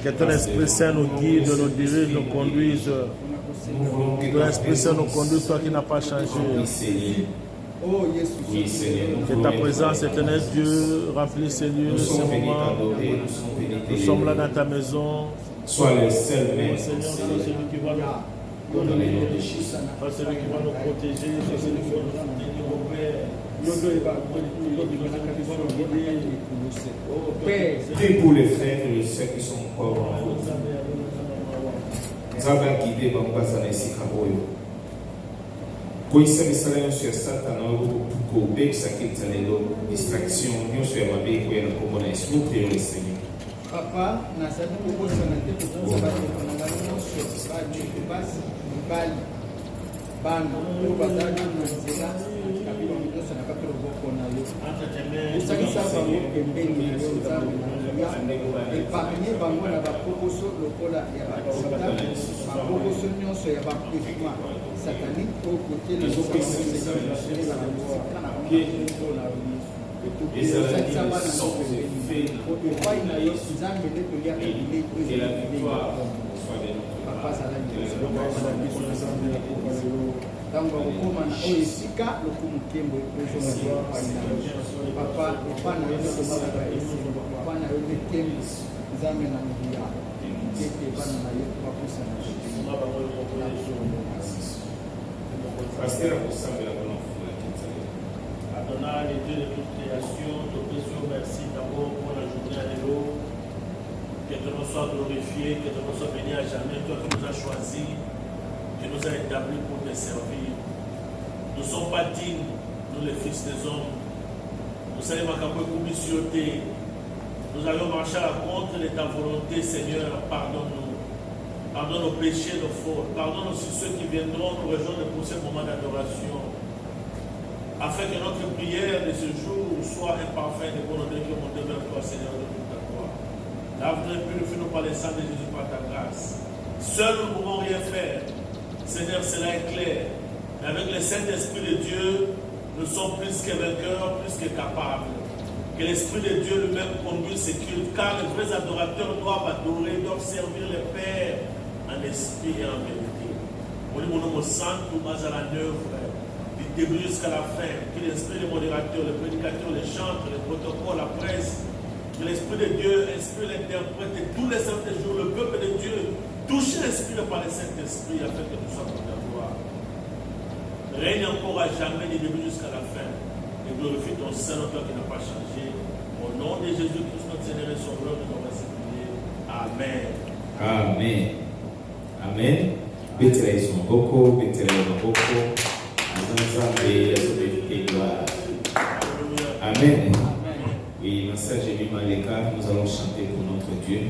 Que ton Esprit Saint nous guide, nous dirige, nous conduise. Que ton Esprit Saint nous conduise, toi qui n'as pas changé. Que ta présence, éternelle Dieu, remplisse ces lieux, ces moments. Nous sommes là dans ta maison. Sois le seul maître. Seigneur, c'est celui qui va nous protéger, c'est celui qui va nous soutenir au Père. Prie pour les frères et ceux qui sont encore en route. Nous avons guidé Bambasa et Sikaboyo. Koisa misala sur Satan pour que ça quitte les distractions, nous sommes à Béco et nous commençons à prier le Seigneur. Papa, na sababu kubwa sana ndipo tunaweza kuangalia sio baadhi basi mbali bana kwa baadhi na zila kabila mtu sana kapelo boko na yo usakisa bango pembeni ya nzambe na epamye bango na bakokoso lokola ya basata bakokoso nyonso ya baprefuma satani au côté les autres seigneurs la kana na et la victoire soit de Adonai, les dieux de toute création, te précieux merci d'abord pour la journée à l'eau. Que ton nom soit glorifié, que ton nom soit béni à jamais. Toi qui nous as choisis, qui nous as établis pour te servir. Nous ne sommes pas dignes, nous les fils des hommes. Nous savons que nous allons marcher à la contre de ta volonté, Seigneur. Pardonne-nous. Pardonne nos péchés, nos fautes. Pardonne aussi ceux qui viendront nous rejoindre pour ce moment d'adoration. Afin que notre prière de ce jour soit un parfum de bonheur que mon demeure toi, Seigneur, de toute ta gloire. Lave-nous et purifie-nous par le sang de Jésus, par ta grâce. Seuls nous ne pouvons rien faire. Seigneur, cela est clair. Mais avec le Saint-Esprit de Dieu, nous sommes plus que vainqueurs, plus que capables. Que l'Esprit de Dieu lui-même conduise ces cultes, car les vrais adorateurs doivent adorer, doivent servir le Père en esprit et en vérité. Mon nom saint, tout à la neuve, du début jusqu'à la fin, que l'esprit des modérateurs, les prédicateurs, les chantres, les protocoles, la presse, que l'esprit de Dieu inspire l'interprète et tous les 7 jours, le peuple de Dieu, touché inspiré par le Saint-Esprit afin que nous soyons pour ta gloire. Règne encore à jamais du début jusqu'à la fin et glorifie ton Saint-Nom qui n'a pas changé. Au nom de Jésus-Christ, notre Seigneur et Sauveur, nous avons supplié. Amen. Amen. Amen. Bétélé son beaucoup, bétélé beaucoup. Amen. Oui, message de Maleka, nous allons chanter pour notre Dieu.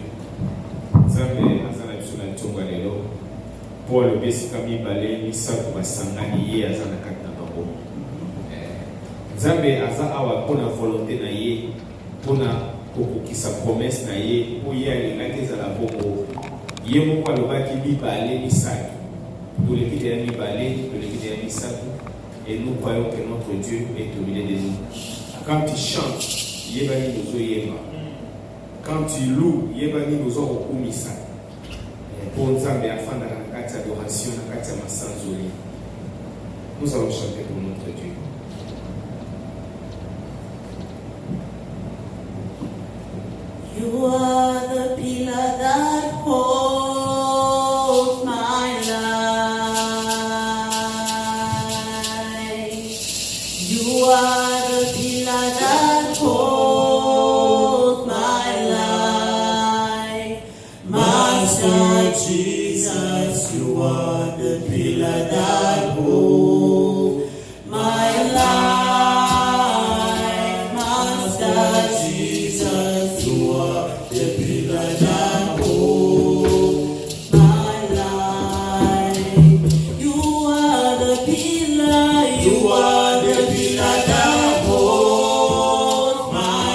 Pour le Bessikami Balé, Missa Basangani, Ye Azana Katanabo. Nzambe aza awa pona volonté na ye, pona kokokisa promesse na ye, pour y aller na kezala bongo. Ye moko alobaki mibale misatu. Pour les qui étaient mibalé, pour les qui étaient misatu. Et nous croyons que notre Dieu est au milieu de nous. Quand tu chantes, Yébani nous oyema. Quand tu loues, Yébani nous okumisa. Pour Nzambe afin de la carte d'adoration, la carte de Massanzoli. Nous allons chanter pour notre Dieu. You are the pillar that holds my life. You are the pillar that holds my life. Master Jesus, you are the pillar that holds my life. Master Jesus, you are the pillar that holds my life. You are the pillar, you are the pillar that holds my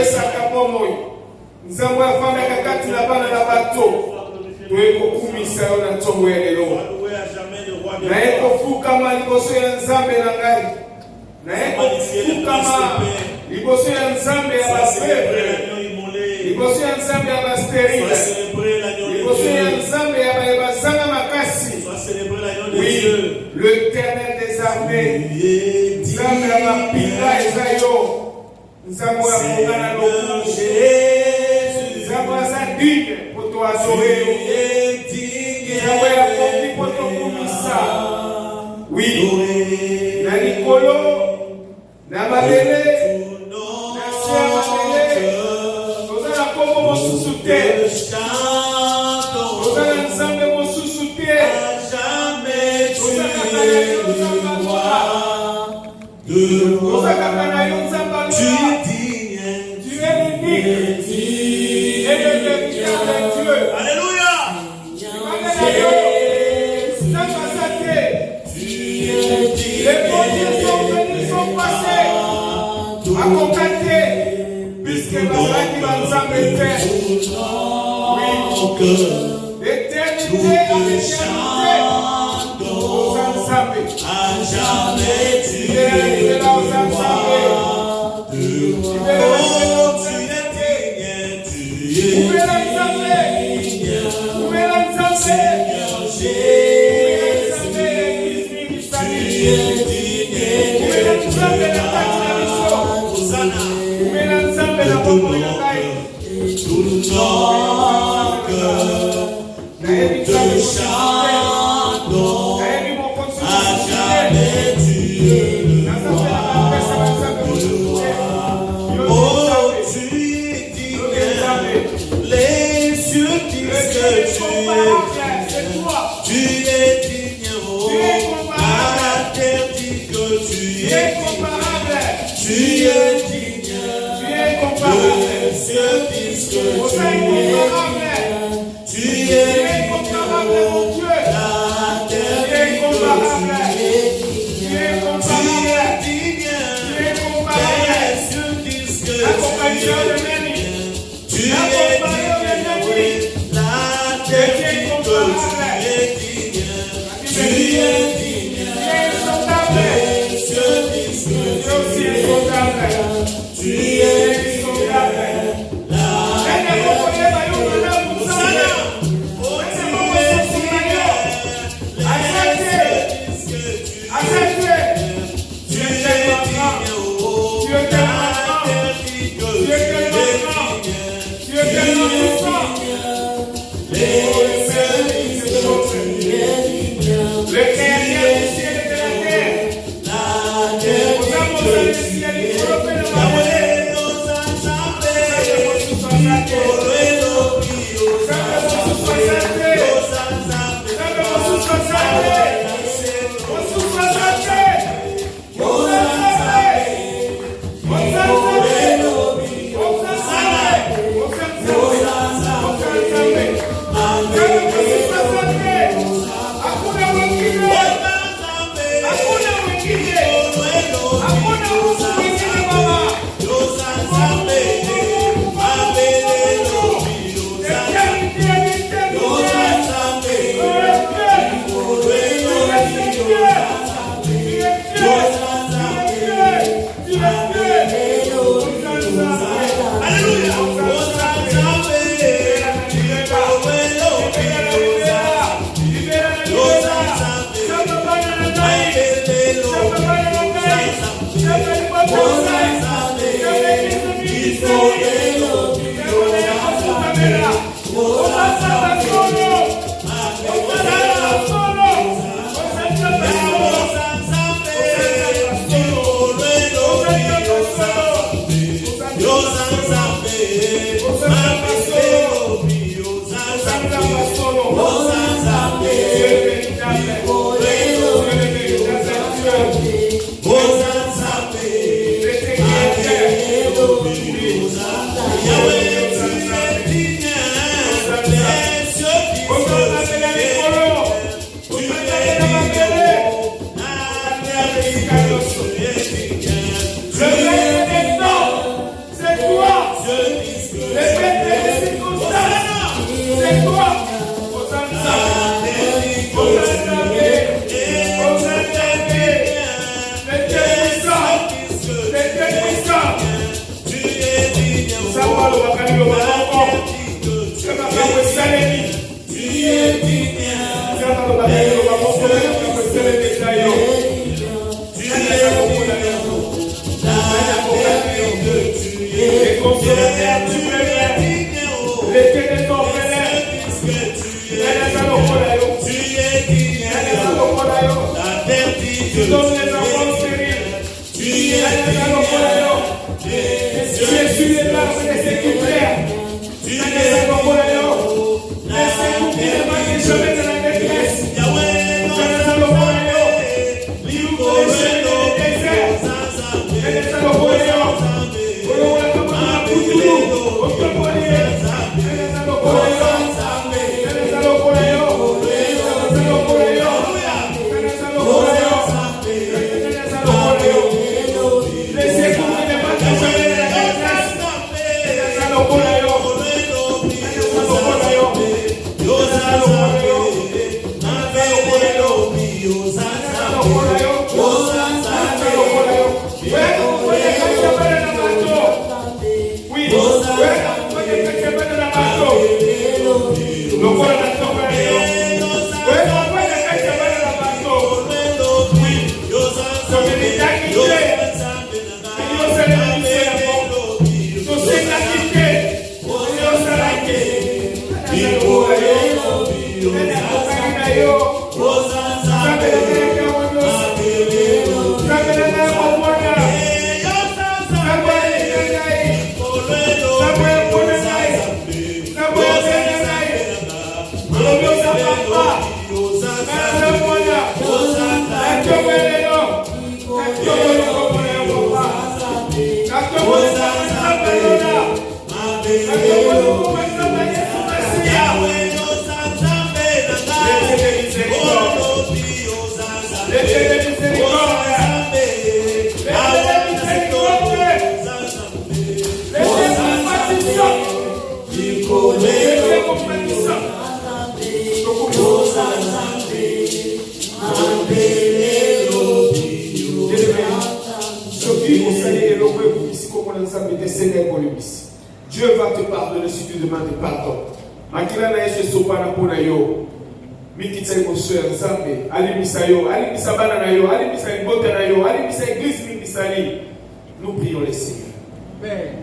apesaka bomoi nzambe afandaka kati na bana na bato toyekokumisa yo na ntongo ya lelo naye kofukama liboso ya nzambe na ngai naye kofukama liboso ya nzambe ya bafebre liboso ya nzambe ya basterile liboso ya nzambe ya bazanga makasi. Oui, l'Éternel des armées, nzambe ya bapila eza yo nzambe ya kongana lokumu nzambe aza digne po toadore yo nzambe ya koki po tokumisa. Oui, na likolo na mabele na se ya mabele toza na kombo mosusu te toza na nzambe mosusu te toza kaka na yo nzambe toza kaka na yo nzambe tu es l'unique et le véritable Dieu. Alléluia. Les bons dieux sont venus, sont passés à conquêter, puisque Bazaki va nous embêter. Oui, l'éternité à l'éternité, aux ensembles. À jamais tu es là aux ensembles. Tu es Oh, Dieu va te pardonner si tu demandes pardon. Makila na Yesu sopana pona yo. Mikitsa mo soeur Nzambe, alimisa yo, alimisa bana na yo, alimisa libota na yo, alimisa église mimisali. Nous prions le Seigneur. Père,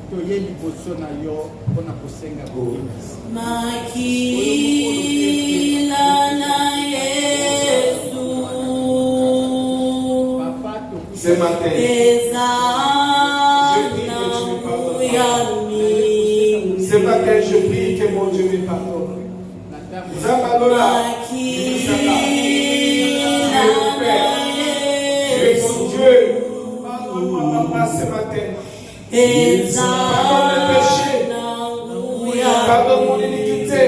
toye liboso na yo pona kosenga bokimisi. Makila na Yesu. Papa to Ce matin, ce matin, je prie que mon Dieu me pardonne. Zabalola, tu es mon Dieu. Pardonne-moi, papa, ce matin. Pardonne mes péchés. Pardonne mon iniquité.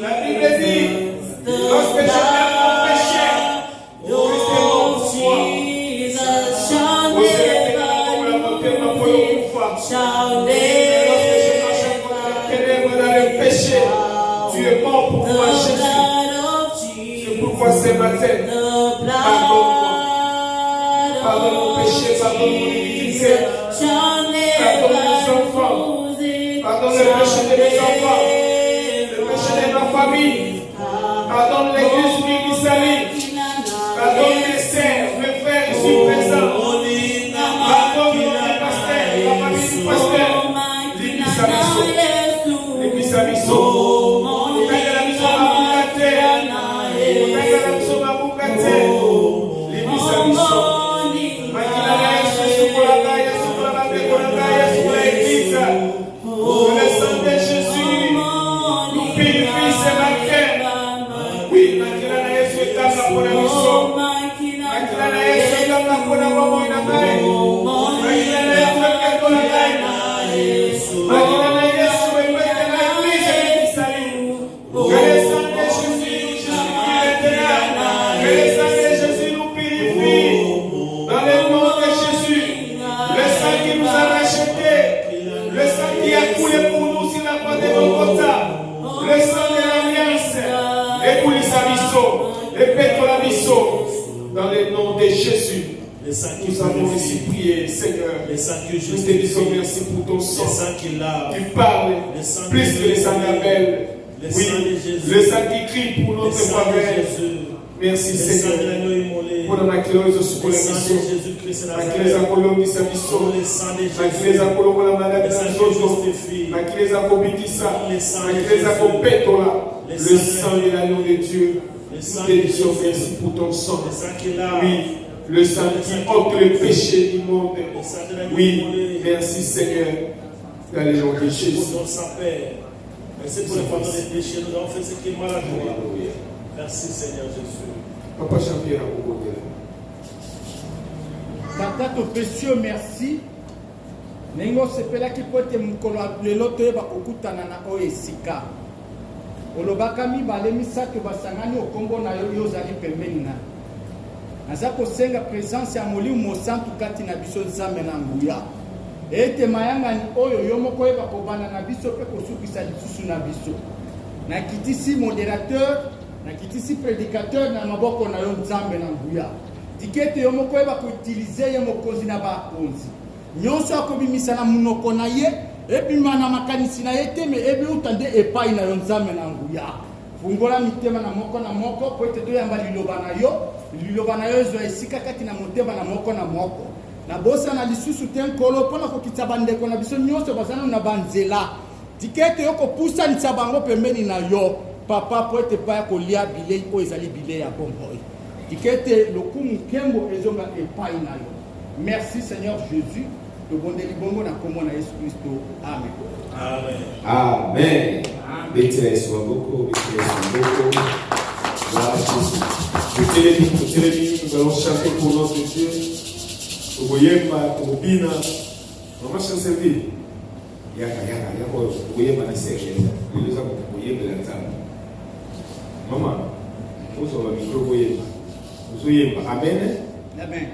La Bible dit, lorsque je perds mon péché, Christ est mort pour moi. Tu es mort pour moi, Jésus. C'est pourquoi ce matin, pardonne-moi. Pardonne mon péché, pardonne mon iniquité. Pardonne mes enfants. Pardonne le péché de mes enfants. Le péché de ma famille. Pardonne l'église Mimisali. Pardonne mes sœurs, mes frères ici présents. Pardonne mes pasteurs, la famille du pasteur. L'église Amiso. Que le sang de Jésus nous purifie. Dans le nom de Jésus. Le sang qui nous a rachetés. Le sang qui a coulé pour nous sur la croix de Golgotha. Le sang de l'alliance. Et pour les abyssaux. Et pétro l'abyssaux. Dans le nom de Jésus. Nous avons aussi prié, Seigneur. Nous te disons merci pour ton sang. Tu parles plus que le sang d'Abel. Oui, le sang qui crie pour notre faveur. Merci, Seigneur. Pour la maquilleuse sur la mission. Maquilleuse à Colombie, sa mission. Maquilleuse à Colombie, la malade de la Jojo. Maquilleuse à Kobitissa. Maquilleuse à Kopetola. Le sang de l'agneau de Dieu. Nous te disons merci pour ton sang. Oui. Le sang qui ôte le péché du monde. Oui, merci Seigneur. Dans le nom de Jésus. Merci pour le pardon des péchés. Nous avons fait ce qui est mal à toi. Merci Seigneur Jésus. Papa Champion à côté. Tata topesi merci. Nengo sepelaki pote mukolo lelo toyeba kokutana na oyo esika. Olobaka mibale misato basangani okombo na yo ozali pembeni na. Naza kosenga présence ya Molimo Mosantu kati na biso Nzambe na nguya. Ete mayanga ni oyo yo moko yeba kobana na biso pe kosukisa lisusu na biso. Na kitisi modérateur, na kitisi prédicateur na maboko na yo Nzambe na nguya. Tikete yo moko yeba ko utiliser ye mokonzi na bakonzi. Nyonso akobimisa na munoko na ye, ebima na makanisi na ye te me ebi utande epai na yo Nzambe na nguya. Fungola mitema na moko po ete toyamba liloba na yo. Liloba na yo ezwa esika kati na motema na moko. Na bosa na lisusu te nkolo pona kokitsa bandeko na biso nyonso bazana na banzela. Tikete yo kopusa nitsa bango pembeni na yo. Papa po ete pa ya kolia bilei o ezali bilei ya bomboy. Tikete lokumu kembo ezonga epai na yo. Merci Seigneur Jésus. Le bon délibongo na kombo na Yesu Kristo. Amen. Amen. Amen. Béthiel soit beaucoup. Voilà, Jésus. Nous allons chanter pour notre Dieu. Oboyemba, Obina. Maman Chancevi. Yaka. Oboyemba na serre. Nous avons Oboyemba la table. Maman, vous avez un micro Oboyemba. Vous Oboyemba. Amen. Amen.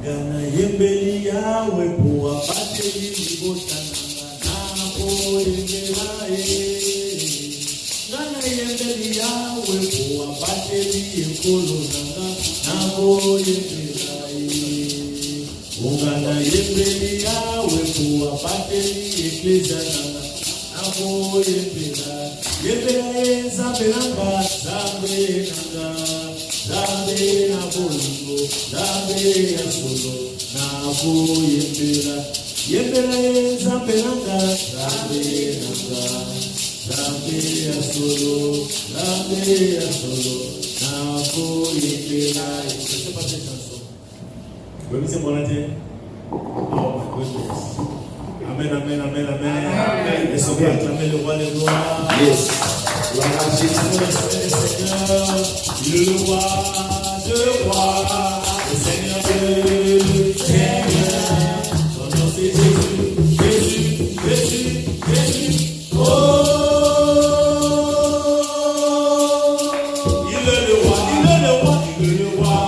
Gana yembeli yawe pour abateli libotana na poyembela Gana yembeli yawe pour abateli ekolo na poyembela Gana yembeli yawe pour abateli eklesia na poyembela Yembela Nzambelanga Zambe na bolingo, Zambe ya solo, na boyembela. Yembela Nzambelanga, Zambe ya solo, na boyembela. Je sais pas cette chanson. Vous connaissez mon année? Oh my goodness. Amen. Et ce qu'on acclamer le roi des gloires. Yes. Gloire à Jésus, Seigneur, le roi de rois, le Seigneur de Seigneur. Son nom c'est Jésus. Oh, il est le roi de rois,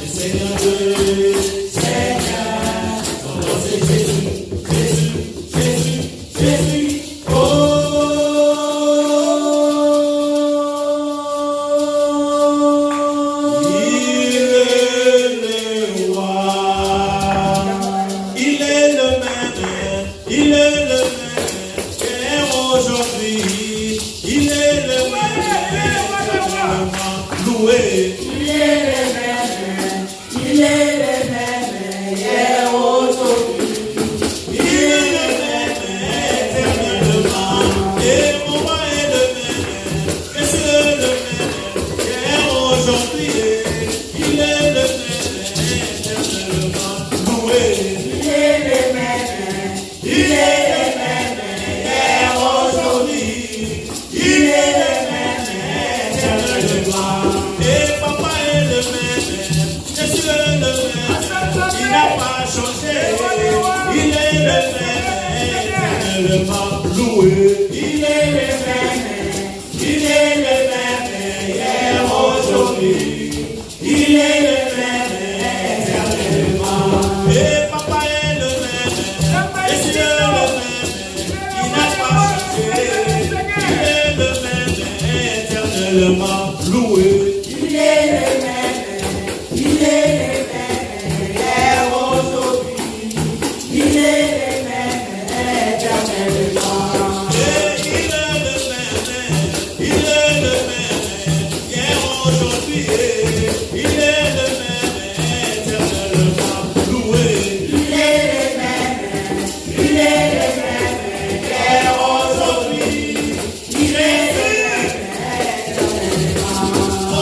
le Seigneur de Seigneur. Son nom c'est Jésus. Oh. Papa éternellement loué. Il est le même, il est le même, hier, aujourd'hui. Il est le même, éternellement. Il est le même, hier, aujourd'hui. Il est le même, éternellement loué. Il est le même, il est le même, hier, aujourd'hui. Il est le même, éternellement.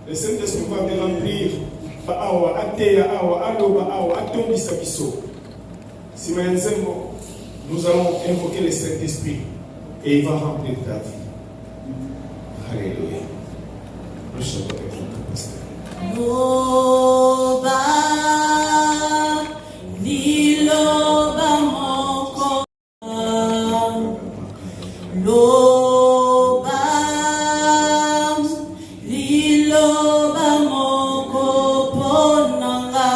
Le Saint-Esprit va te remplir. Awa, ateya, awa, aloba, awa, atondisa biso. Si nous allons invoquer le Saint-Esprit et il va remplir ta vie. Alléluia. Nous chantons avec notre pasteur. Loba, liloba moko. Loba, liloba moko ponanga.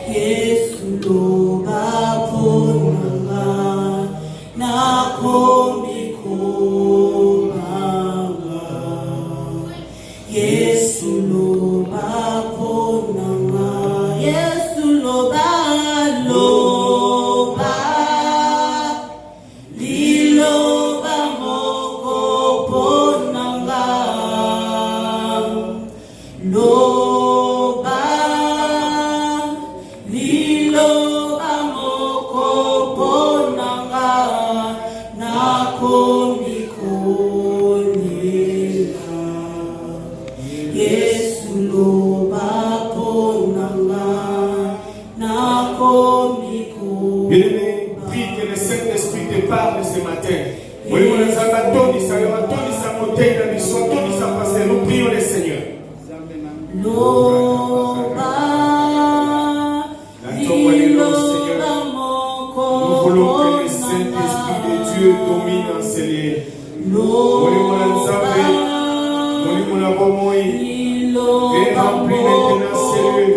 Yesu loba ponanga nakombi komanga. Yesu loba ponanga. Yesu loba loba liloba moko ponanga. Loba liloba moko ponanga nakomi kolela. Yesu loba ponanga nakomi kolela. Bien-aimé, prie que le Saint-Esprit te parle ce matin. Nous prions le Seigneur. Loba liloba moko Nous voulons que le Saint-Esprit de Dieu domine en ces lieux. Viens remplir maintenant ces lieux.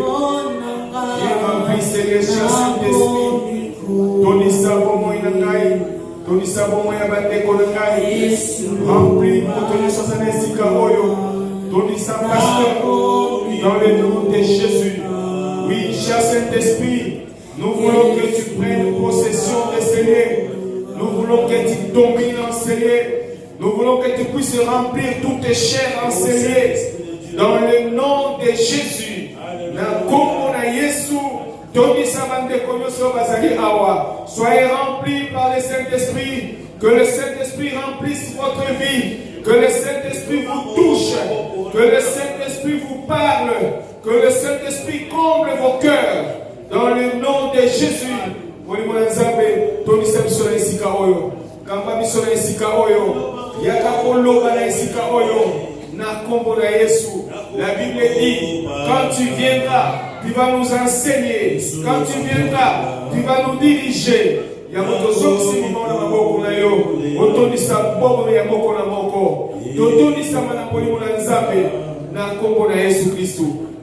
Viens remplir ces lieux, cher Saint-Esprit. Tonisa bomo inangai. Tonisa bomo yabandeko nangai. Remplis pour ton sasana esika oyo. Tonisa pasteur. Dans le nom de Jésus. Oui, cher Saint-Esprit, nous voulons que tu prennes possession de ces lieux. Nous voulons que tu domines en ces lieux. Nous voulons que tu puisses remplir toutes tes chairs en ces lieux. Dans le nom de Jésus. Soyez remplis par le Saint-Esprit. Que le Saint-Esprit remplisse votre vie. Que le Saint-Esprit vous touche. Que le Saint-Esprit vous parle. Que le Saint-Esprit comble vos cœurs. Dans le nom de Jésus. La Bible dit, quand tu viendras, tu vas nous enseigner. Quand tu viendras, tu vas nous diriger.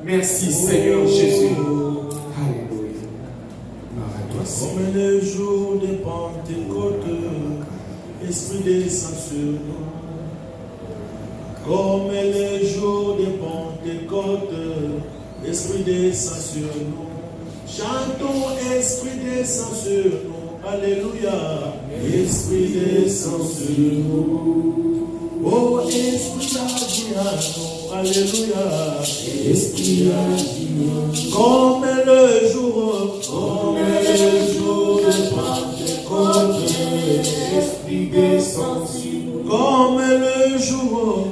Merci Seigneur Jésus. Alléluia. Comme le jour de Pentecôte, Esprit descend sur nous. Comme le jour de Pentecôte, Esprit descend sur nous. Chantons, Esprit descend sur nous. Alléluia. Esprit descend sur nous. Oh, Esprit agit à nous. Alléluia. Esprit agit à nous. Comme le jour de Pentecôte, Esprit descend sur nous. Comme le jour.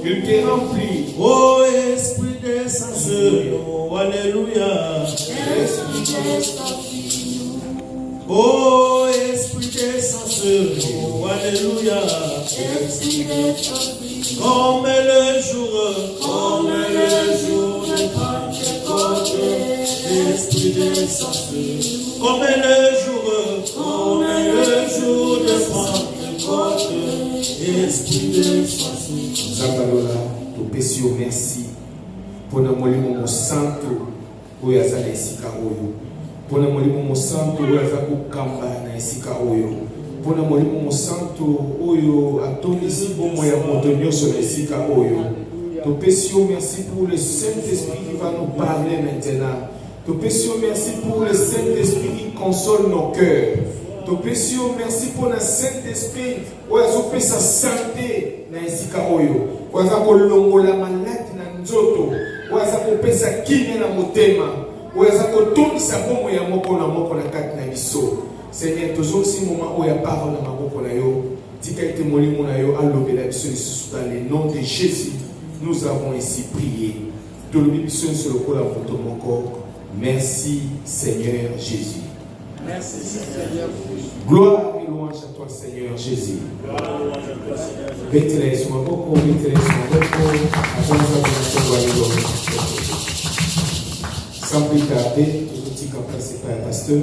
Il te remplit. Oh, Esprit descend sur nous. Alléluia. Esprit descend sur nous. Oh, Esprit descend sur nous. Alléluia. Esprit descend sur nous. Comme le jour de Pentecôte, Esprit descend sur nous. Comme le jour de Pentecôte, Esprit descend sur nous. Zambalola, tu pesi merci. Pona molimo mo santo, oyo azala esika oyo. Pona molimo mo santo, oyo azala kokamba na esika oyo. Pona molimo mo santo, oyo atondisi bomo ya moto nyonso na esika oyo. Tu pesi merci pour le Saint-Esprit qui va nous parler maintenant. Tu pesi merci pour le Saint-Esprit qui console nos cœurs. Tu pesi merci pour le Saint-Esprit oyo azopesa santé na esika oyo. Oyo azakolongola maladi na nzoto. Oyo azakopesa kimia na motema. Oyo azakotondisa bomo ya moko na kati na biso. Seigneur, toujours aussi moment où il y a parole dans ma bouche, tika ete molimo na yo alobela biso lisusu dans le nom de Jésus. Nous avons ici prié. Tolobi biso sur le kola voto moko. Merci Seigneur Jésus. Merci Seigneur Jésus. Gloire et louange à toi Seigneur Jésus. Betele sur ma boko, betele sur ma boko. Ajanza de la Sans plus tarder, tout le petit campus c'est pas un pasteur.